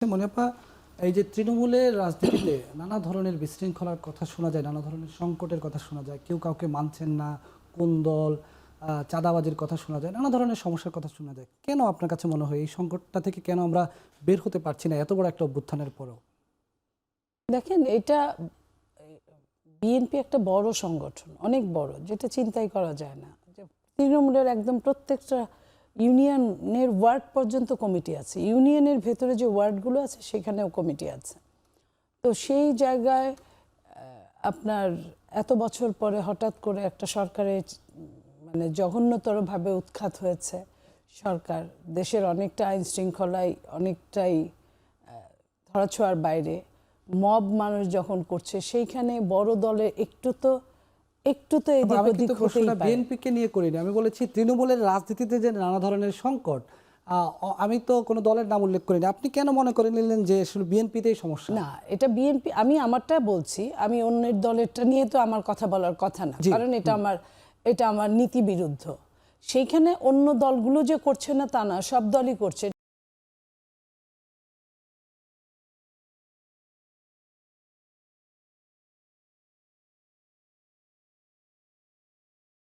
মনিয়াপা, এই যে তৃণমূলের রাজনীতিতে নানা ধরনের বিশৃঙ্খলার কথা শোনা যায়, নানা ধরনের সংকটের কথা শোনা যায়, কেউ কাউকে মানছেন না, কোন দল, চাঁদাবাজির কথা শোনা যায়, নানা ধরনের সমস্যার কথা শোনা যায়। কেন আপনার কাছে মনে হয় এই সংকটটা থেকে কেন আমরা বের হতে পারছি না এত বড় একটা অভ্যুত্থানের পরেও? দেখেন, এটা বিএনপি একটা বড় সংগঠন, অনেক বড়, যেটা চিন্তাই করা যায় না। যে তৃণমূলের একদম প্রত্যেকটা ইউনিয়নের ওয়ার্ড পর্যন্ত কমিটি আছে, ইউনিয়নের ভেতরে যে ওয়ার্ডগুলো আছে সেখানেও কমিটি আছে। তো সেই জায়গায় আপনার এত বছর পরে হঠাৎ করে একটা সরকারের মানে জঘন্যতরভাবে উৎখাত হয়েছে সরকার, দেশের অনেকটা আইন শৃঙ্খলায় অনেকটাই ধরাছোঁয়ার বাইরে, মব মানুষ যখন করছে সেইখানে বড় দলে একটু তো এদিক আমি ওদিক কিন্তু হতেই প্রশ্নটা পারে। বিএনপিকে নিয়ে করিনি, আমি বলেছি তৃণমূলের রাজনীতিতে যে নানা ধরনের সংকট, আমি তো কোনো দলের নাম উল্লেখ করিনি। আপনি কেন মনে করে নিলেন যে আসলে বিএনপিতেই সমস্যা? না, এটা বিএনপি, আমি আমারটা বলছি, আমি অন্যের দলেরটা নিয়ে তো আমার কথা বলার কথা না, জি। কারণ এটা আমার নীতি বিরুদ্ধ। সেইখানে অন্য দলগুলো যে করছে না তা না, সব দলই করছে।